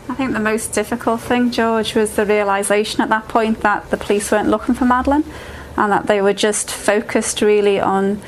I think the most difficult thing, George, was the realisation at that point that the police weren't looking for Madeleine and that they were just focused really on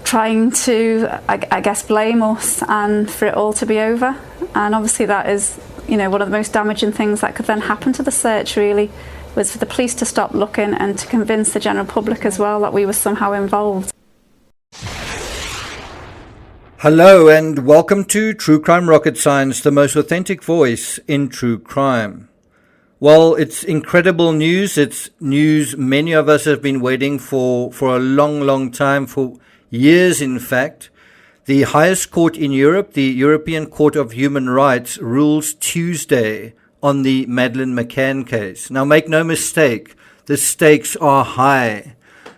trying to, I guess, blame us and for it all to be over. And obviously that is, one of the most damaging things that could then happen to the search, really, was for the police to stop looking and to convince the general public as well that we were somehow involved. Hello and welcome to True Crime Rocket Science, the most authentic voice in true crime. Well, it's incredible news. It's news many of us have been waiting for a long time, for years in fact. The highest court in Europe, the European Court of Human Rights, rules Tuesday on the Madeleine McCann case. Now make no mistake, the stakes are high.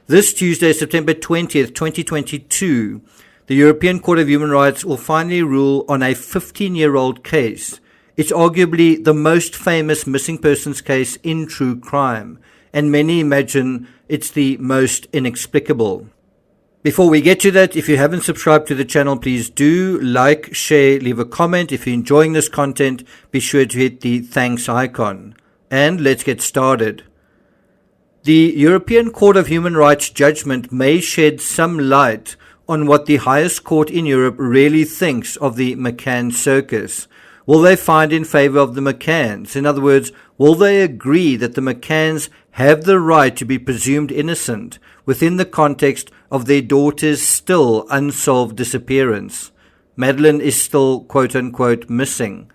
This Tuesday, September 20th, 2022, the European Court of Human Rights will finally rule on a 15-year-old case. It's arguably the most famous missing persons case in true crime, and many imagine it's the most inexplicable. Before we get to that, if you haven't subscribed to the channel, please do like, share, leave a comment. If you're enjoying this content, be sure to hit the thanks icon. And let's get started. The European Court of Human Rights judgment may shed some light on what the highest court in Europe really thinks of the McCann circus. Will they find in favor of the McCanns? In other words, will they agree that the McCanns have the right to be presumed innocent within the context of their daughter's still unsolved disappearance? Madeleine is still quote-unquote missing.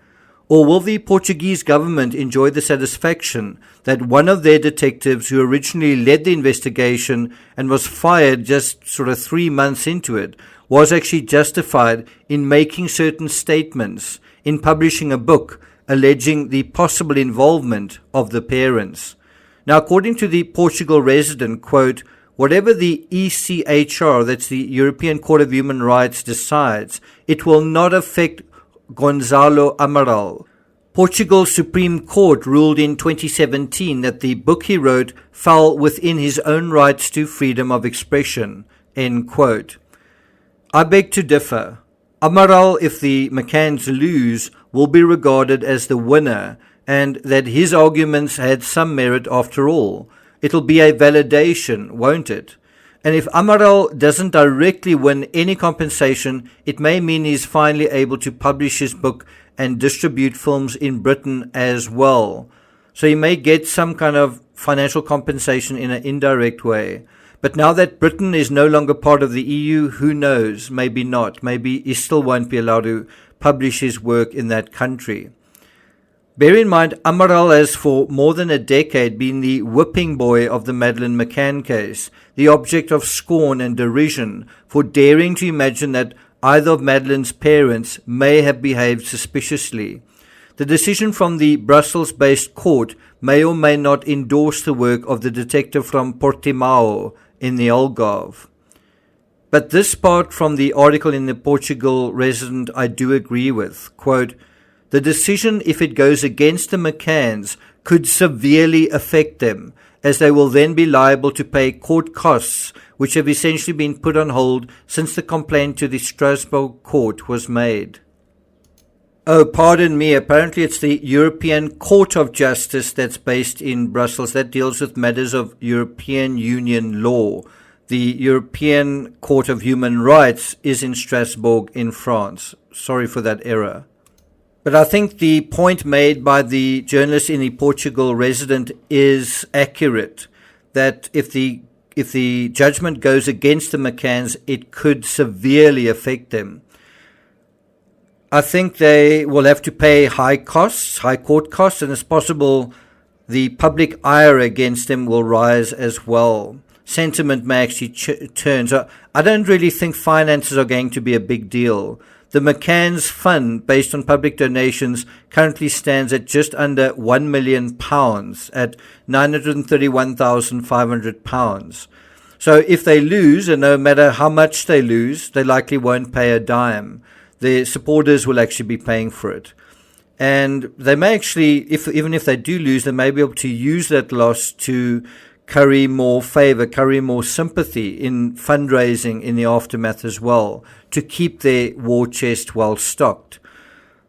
Or will the Portuguese government enjoy the satisfaction that one of their detectives who originally led the investigation and was fired just sort of 3 months into it was actually justified in making certain statements, in publishing a book alleging the possible involvement of the parents? Now, according to the Portugal resident, quote, whatever the ECHR, that's the European Court of Human Rights, decides, it will not affect Gonzalo Amaral. Portugal's Supreme Court ruled in 2017 that the book he wrote fell within his own rights to freedom of expression, end quote. I beg to differ. Amaral, if the McCanns lose, will be regarded as the winner, and that his arguments had some merit after all. It'll be a validation, won't it? And if Amaral doesn't directly win any compensation, it may mean he's finally able to publish his book and distribute films in Britain as well. So he may get some kind of financial compensation in an indirect way. But now that Britain is no longer part of the EU, who knows? Maybe not. Maybe he still won't be allowed to publish his work in that country. Bear in mind, Amaral has for more than a decade been the whipping boy of the Madeleine McCann case, the object of scorn and derision for daring to imagine that either of Madeleine's parents may have behaved suspiciously. The decision from the Brussels-based court may or may not endorse the work of the detective from Portimao in the Algarve. But this part from the article in the Portugal resident I do agree with. Quote, the decision, if it goes against the McCanns, could severely affect them, as they will then be liable to pay court costs, which have essentially been put on hold since the complaint to the Strasbourg court was made. Oh, pardon me, apparently it's the European Court of Justice that's based in Brussels that deals with matters of European Union law. The European Court of Human Rights is in Strasbourg in France. Sorry for that error. But I think the point made by the journalist in the Portugal resident is accurate, that if the judgment goes against the McCanns, it could severely affect them. I think they will have to pay high court costs, and it's possible the public ire against them will rise as well. Sentiment may actually turn. So I don't really think finances are going to be a big deal. The McCanns fund, based on public donations, currently stands at just under £1 million, at £931,500. So if they lose, and no matter how much they lose, they likely won't pay a dime. Their supporters will actually be paying for it. And they may actually, even if they do lose, they may be able to use that loss to curry more favor, curry more sympathy in fundraising in the aftermath as well, to keep their war chest well stocked.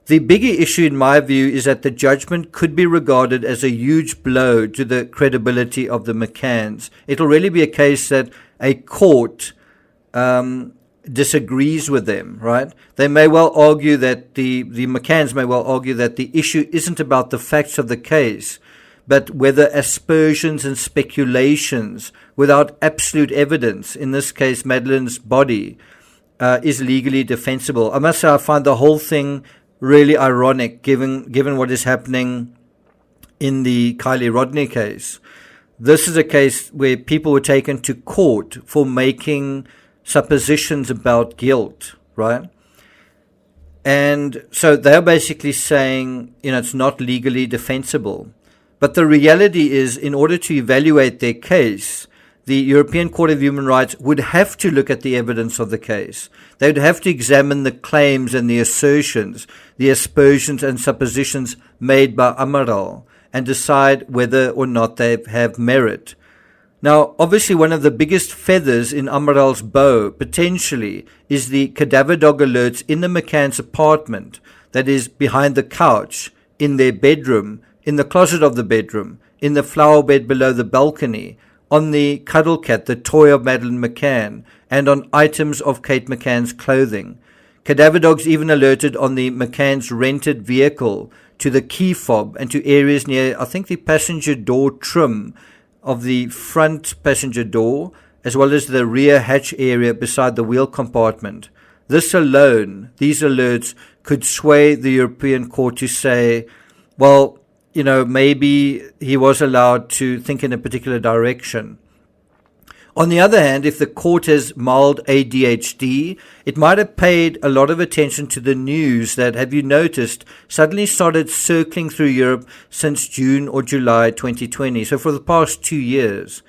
The bigger issue, in my view, is that the judgment could be regarded as a huge blow to the credibility of the McCanns. It'll really be a case that a court disagrees with them, right? They may well argue that the McCanns may well argue that the issue isn't about the facts of the case, but whether aspersions and speculations without absolute evidence, in this case Madeleine's body, is legally defensible. I must say I find the whole thing really ironic given what is happening in the Kylie Rodney case. This is a case where people were taken to court for making suppositions about guilt, right? And so they're basically saying, it's not legally defensible. But the reality is, in order to evaluate their case, the European Court of Human Rights would have to look at the evidence of the case. They would have to examine the claims and the assertions, the aspersions and suppositions made by Amaral, and decide whether or not they have merit. Now, obviously, one of the biggest feathers in Amaral's bow, potentially, is the cadaver dog alerts in the McCann's apartment, that is, behind the couch, in their bedroom, in the closet of the bedroom, in the flower bed below the balcony, on the cuddle cat, the toy of Madeleine McCann, and on items of Kate McCann's clothing. Cadaver dogs even alerted on the McCann's rented vehicle, to the key fob, and to areas near, I think, the passenger door trim of the front passenger door, as well as the rear hatch area beside the wheel compartment. This alone, these alerts, could sway the European Court to say, well, maybe he was allowed to think in a particular direction. On the other hand, if the court has mild ADHD, it might have paid a lot of attention to the news that, have you noticed, suddenly started circling through Europe since June or July 2020. So for the past 2 years.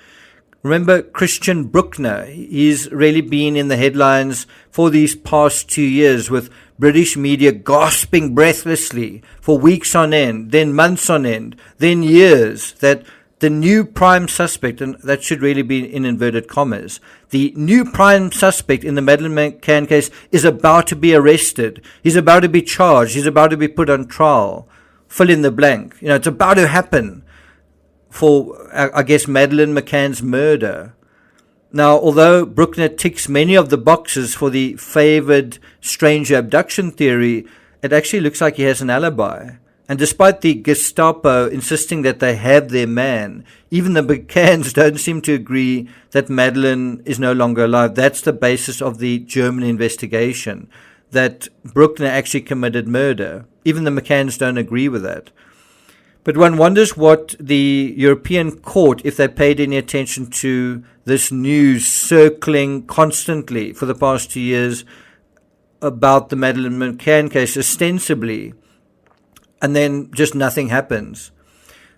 Remember Christian Bruckner? He's really been in the headlines for these past 2 years, with British media gasping breathlessly for weeks on end, then months on end, then years, that the new prime suspect, and that should really be in inverted commas, the new prime suspect in the Madeleine McCann case is about to be arrested. He's about to be charged. He's about to be put on trial. Fill in the blank. It's about to happen for, I guess, Madeleine McCann's murder. Now, although Bruckner ticks many of the boxes for the favored stranger abduction theory, it actually looks like he has an alibi. And despite the Gestapo insisting that they have their man, even the McCanns don't seem to agree that Madeleine is no longer alive. That's the basis of the German investigation, that Bruckner actually committed murder. Even the McCanns don't agree with that. But one wonders what the European Court, if they paid any attention to this news circling constantly for the past 2 years about the Madeleine McCann case, ostensibly, and then just nothing happens.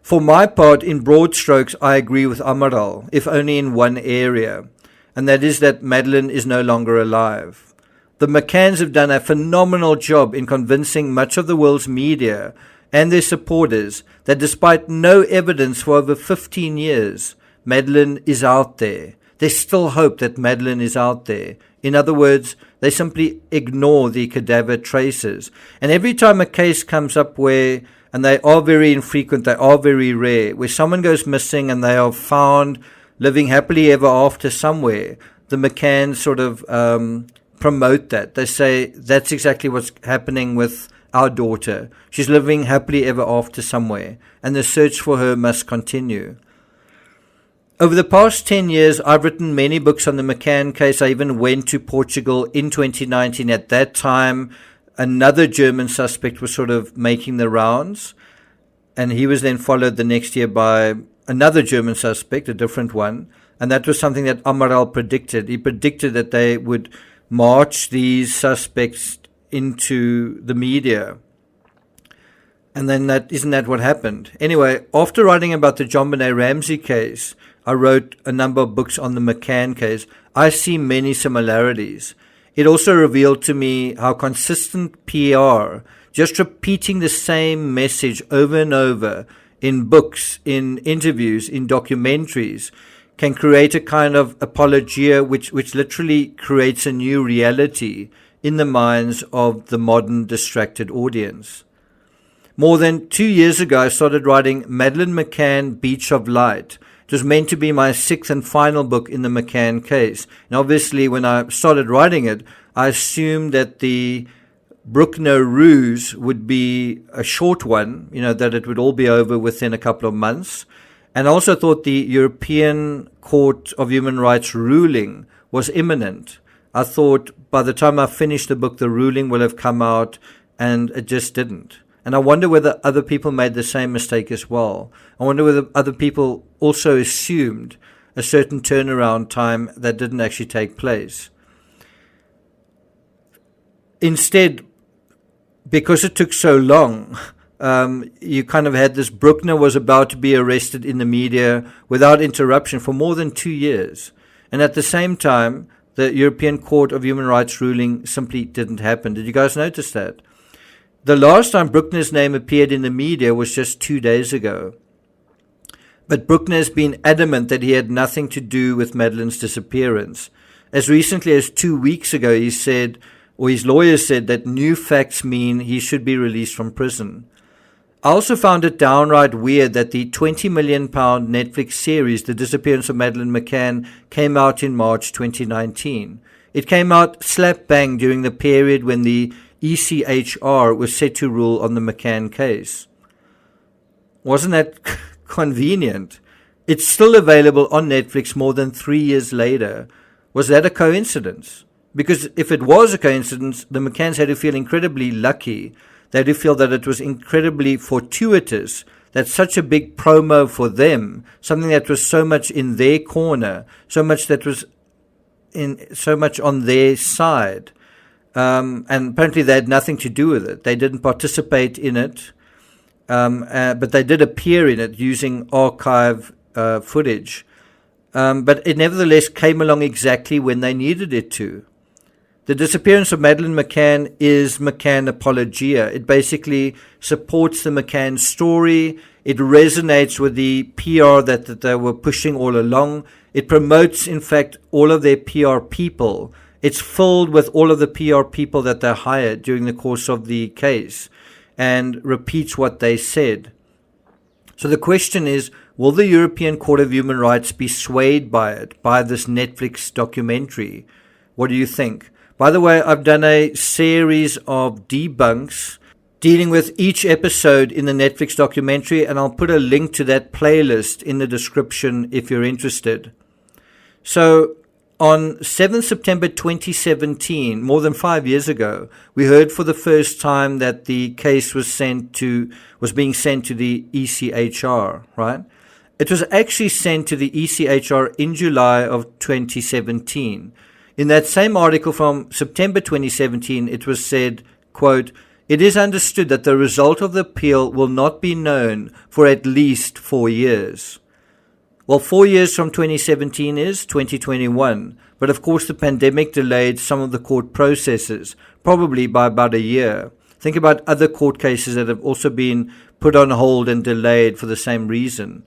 For my part, in broad strokes, I agree with Amaral, if only in one area, and that is that Madeleine is no longer alive. The McCanns have done a phenomenal job in convincing much of the world's media and their supporters that despite no evidence for over 15 years, Madeleine is out there. They still hope that Madeleine is out there. In other words, they simply ignore the cadaver traces. And every time a case comes up where, and they are very infrequent, they are very rare, where someone goes missing and they are found living happily ever after somewhere, the McCanns sort of promote that. They say that's exactly what's happening with our daughter. She's living happily ever after somewhere, and the search for her must continue. Over the past 10 years, I've written many books on the McCann case. I even went to Portugal in 2019. At that time, another German suspect was sort of making the rounds, and he was then followed the next year by another German suspect, a different one, and that was something that Amaral predicted. He predicted that they would march these suspects into the media. And then isn't that what happened? Anyway, after writing about the JonBenet Ramsey case, I wrote a number of books on the McCann case. I see many similarities. It also revealed to me how consistent PR, just repeating the same message over and over in books, in interviews, in documentaries, can create a kind of apologia which literally creates a new reality in the minds of the modern distracted audience. More than 2 years ago, I started writing Madeleine McCann, Beach of Light. It was meant to be my 6th and final book in the McCann case. And obviously, when I started writing it, I assumed that the Bruckner ruse would be a short one, that it would all be over within a couple of months. And I also thought the European Court of Human Rights ruling was imminent. I thought by the time I finished the book, the ruling will have come out, and it just didn't. And I wonder whether other people made the same mistake as well. I wonder whether other people also assumed a certain turnaround time that didn't actually take place. Instead, because it took so long, you kind of had this Bruckner was about to be arrested in the media without interruption for more than 2 years. And at the same time, the European Court of Human Rights ruling simply didn't happen. Did you guys notice that? The last time Bruckner's name appeared in the media was just 2 days ago. But Bruckner's been adamant that he had nothing to do with Madeleine's disappearance. As recently as 2 weeks ago, he said, or his lawyer said, that new facts mean he should be released from prison. I also found it downright weird that the £20 million Netflix series, The Disappearance of Madeleine McCann, came out in March 2019. It came out slap bang during the period when the ECHR was set to rule on the McCann case. Wasn't that convenient? It's still available on Netflix more than 3 years later. Was that a coincidence? Because if it was a coincidence, the McCanns had to feel incredibly lucky. They had to feel that it was incredibly fortuitous, that such a big promo for them, something that was so much in their corner, so much that was so much on their side. And apparently they had nothing to do with it. They didn't participate in it, but they did appear in it using archive footage. But it nevertheless came along exactly when they needed it to. The disappearance of Madeleine McCann is McCann apologia. It basically supports the McCann story. It resonates with the PR that they were pushing all along. It promotes, in fact, all of their PR people. It's filled with all of the PR people that they hired during the course of the case and repeats what they said. So the question is, will the European Court of Human Rights be swayed by it, by this Netflix documentary? What do you think? By the way, I've done a series of debunks dealing with each episode in the Netflix documentary, and I'll put a link to that playlist in the description if you're interested. So on 7th September 2017, more than 5 years ago, we heard for the first time that the case was being sent to the ECHR, right? It was actually sent to the ECHR in July of 2017. In that same article from September 2017, it was said, quote, "It is understood that the result of the appeal will not be known for at least 4 years." Well, 4 years from 2017 is 2021, but of course the pandemic delayed some of the court processes, probably by about a year. Think about other court cases that have also been put on hold and delayed for the same reason.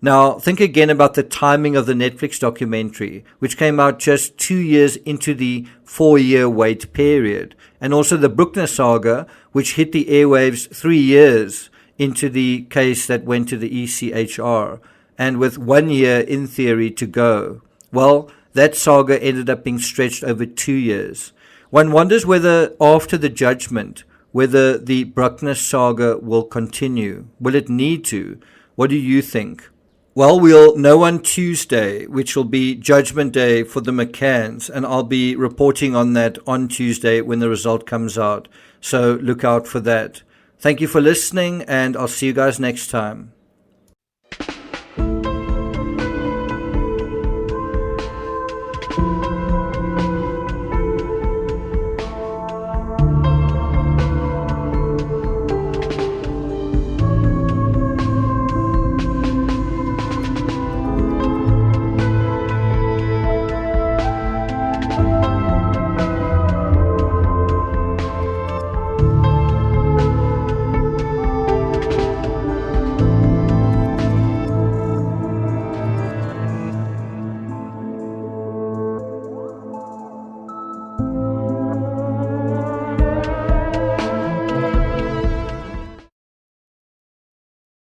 Now, think again about the timing of the Netflix documentary, which came out just 2 years into the 4-year wait period, and also the Bruckner saga, which hit the airwaves 3 years into the case that went to the ECHR, and with 1 year in theory to go. Well, that saga ended up being stretched over 2 years. One wonders whether after the judgment, whether the Bruckner saga will continue. Will it need to? What do you think? Well, we'll know on Tuesday, which will be Judgment Day for the McCanns, and I'll be reporting on that on Tuesday when the result comes out. So look out for that. Thank you for listening, and I'll see you guys next time.